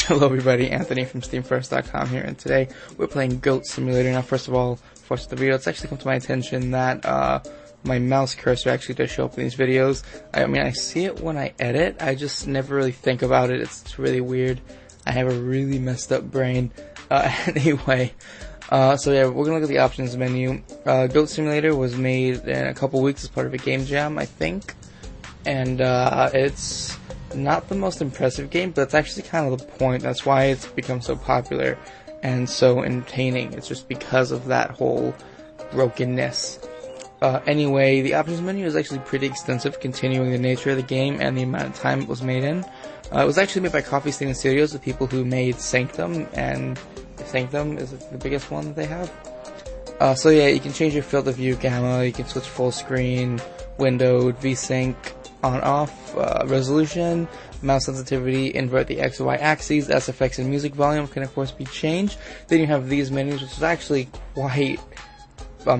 Hello everybody, Anthony from SteamFirst.com here, and today we're playing Goat Simulator. Now first of all, for the video, it's actually come to my attention that my mouse cursor actually does show up in these videos. I mean, I see it when I edit, I just never really think about it. It's really weird. I have a really messed up brain. Anyway, so yeah, we're gonna look at the options menu. Goat Simulator was made in a couple weeks as part of a game jam, I think, and it's not the most impressive game, but it's actually kind of the point. That's why it's become so popular and so entertaining. It's just because of that whole brokenness. Anyway, the options menu is actually pretty extensive, continuing the nature of the game and the amount of time it was made in. It was actually made by Coffee Stain Studios, the people who made Sanctum, and Sanctum is the biggest one that they have. So yeah, you can change your field of view gamma, you can switch full screen, windowed, VSync, on off, resolution, mouse sensitivity, invert the X and Y axes, SFX and music volume can of course be changed. Then you have these menus, which is actually quite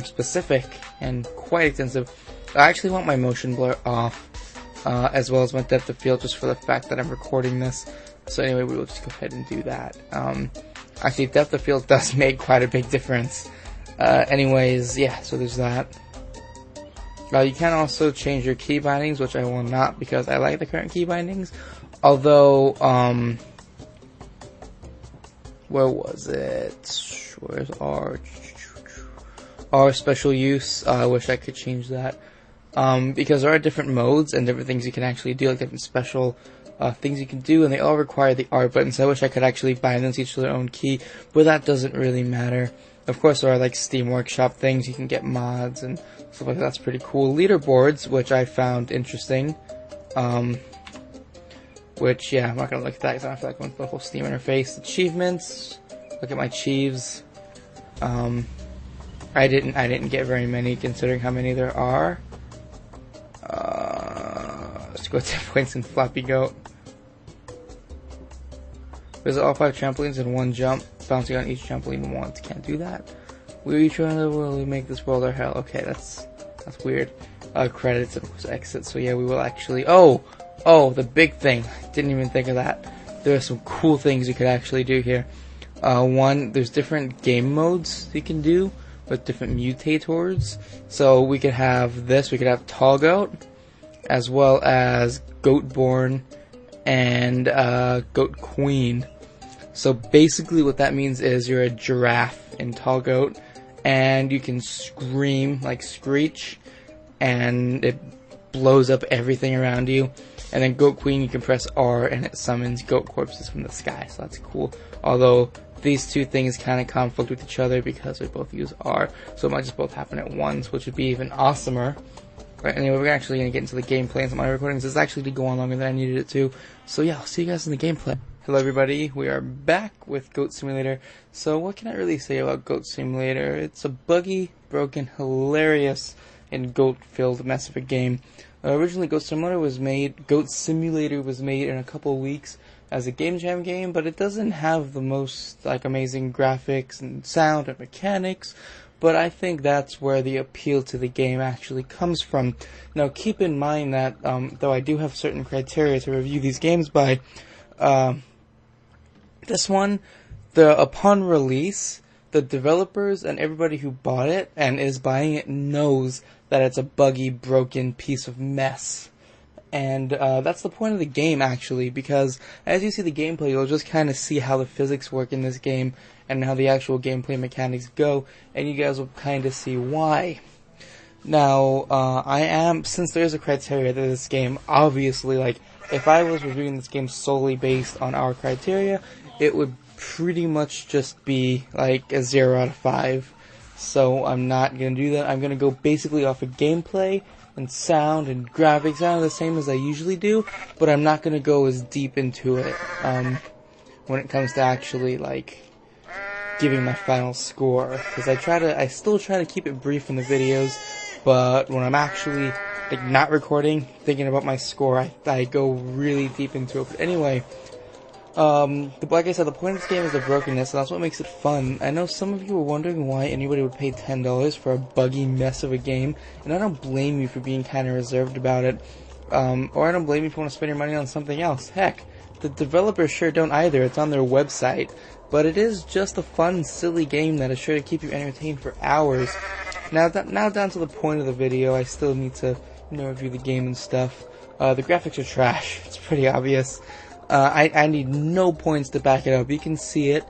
specific and quite extensive. I actually want my motion blur off, as well as my depth of field, just for the fact that I'm recording this. So anyway, we will just go ahead and do that. Actually, depth of field does make quite a big difference. Anyways, yeah, so there's that. You can also change your key bindings, which I will not because I like the current key bindings. Although, where was it? Where's our special use? I wish I could change that. Because there are different modes and different things you can actually do, like different special things you can do, and they all require the R button, so I wish I could actually bind them to each of their own key, but that doesn't really matter. Of course, there are like Steam Workshop things, you can get mods and stuff like that. That's pretty cool. Leaderboards, which I found interesting. Which, yeah, I'm not going to look at that because I don't feel like going through the whole Steam interface. Achievements, look at my Chieves. I didn't get very many considering how many there are. Let's go 10 points in Flappy Goat. Visit all 5 trampolines in one jump, bouncing on each trampoline once. Can't do that. We trying to really make this world our hell. Okay, that's weird. Credits and of course exit. So yeah, we will actually. Oh, the big thing. Didn't even think of that. There are some cool things you could actually do here. One, there's different game modes you can do with different mutators. So we could have this. We could have Tall Goat, as well as Goatborn and Goat Queen. So basically what that means is you're a giraffe in Tall Goat, and you can scream, like screech, and it blows up everything around you. And then Goat Queen, you can press R and it summons goat corpses from the sky, so that's cool. Although these two things kind of conflict with each other because they both use R, so it might just both happen at once, which would be even awesomer. Right, anyway, we're actually going to get into the gameplay and some of my recordings. This actually did go on longer than I needed it to. So yeah, I'll see you guys in the gameplay. Hello everybody, we are back with Goat Simulator. So what can I really say about Goat Simulator? It's a buggy, broken, hilarious, and goat-filled mess of a game. Originally Goat Simulator was made in a couple weeks as a game jam game, but it doesn't have the most amazing graphics and sound and mechanics. But I think that's where the appeal to the game actually comes from. Now, keep in mind that, though I do have certain criteria to review these games by, this one, upon release, the developers and everybody who bought it and is buying it knows that it's a buggy, broken piece of mess. And that's the point of the game, actually, because as you see the gameplay, you'll just kind of see how the physics work in this game and how the actual gameplay mechanics go, and you guys will kind of see why. Now, since there is a criteria to this game, obviously, if I was reviewing this game solely based on our criteria, it would pretty much just be a 0 out of 5. So I'm not going to do that. I'm going to go basically off of gameplay and sound and graphics, kind of the same as I usually do, but I'm not going to go as deep into it when it comes to actually giving my final score, because I still try to keep it brief in the videos, but when I'm actually not recording, thinking about my score, I go really deep into it. But anyway, like I said, the point of this game is the brokenness, and that's what makes it fun. I know some of you were wondering why anybody would pay $10 for a buggy mess of a game, and I don't blame you for being kind of reserved about it, or I don't blame you if you want to spend your money on something else. Heck, the developers sure don't either. It's on their website. But it is just a fun, silly game that is sure to keep you entertained for hours. Now down to the point of the video, I still need to, review the game and stuff. The graphics are trash. It's pretty obvious. I need no points to back it up. You can see it,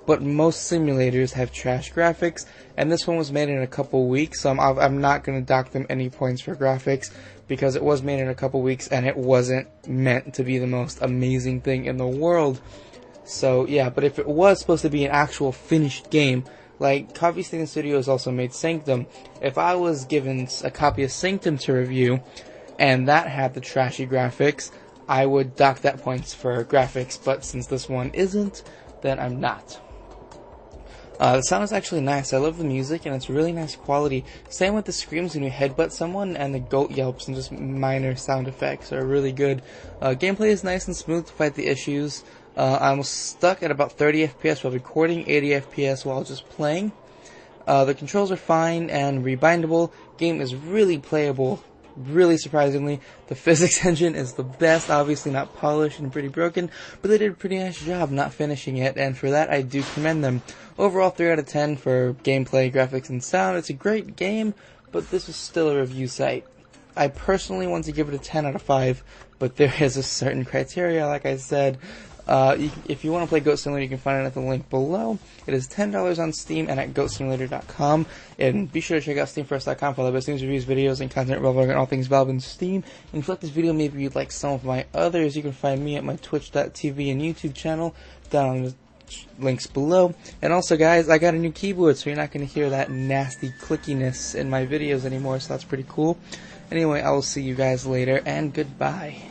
but most simulators have trash graphics, and this one was made in a couple weeks, so I'm not going to dock them any points for graphics, because it was made in a couple weeks, and it wasn't meant to be the most amazing thing in the world. So yeah, but if it was supposed to be an actual finished game, like Coffee Stain Studios also made Sanctum, if I was given a copy of Sanctum to review, and that had the trashy graphics, I would dock that points for graphics, but since this one isn't, then I'm not. The sound is actually nice. I love the music, and it's really nice quality. Same with the screams when you headbutt someone, and the goat yelps and just minor sound effects are really good. Gameplay is nice and smooth despite the issues. I'm stuck at about 30 FPS while recording, 80 FPS while just playing. The controls are fine and rebindable. Game is really playable, really surprisingly. The physics engine is the best, obviously not polished and pretty broken, but they did a pretty nice job not finishing it, and for that I do commend them. Overall 3 out of 10 for gameplay, graphics, and sound. It's a great game, but this is still a review site. I personally want to give it a 10 out of 5, but there is a certain criteria, like I said. If you want to play Goat Simulator, you can find it at the link below. It is $10 on Steam and at GoatSimulator.com. And be sure to check out SteamFirst.com for all the best news, reviews, videos, and content relevant on all things Valve and Steam. And if you like this video, maybe you'd like some of my others, you can find me at my Twitch.tv and YouTube channel down in the links below. And also, guys, I got a new keyboard, so you're not going to hear that nasty clickiness in my videos anymore, so that's pretty cool. Anyway, I will see you guys later, and goodbye.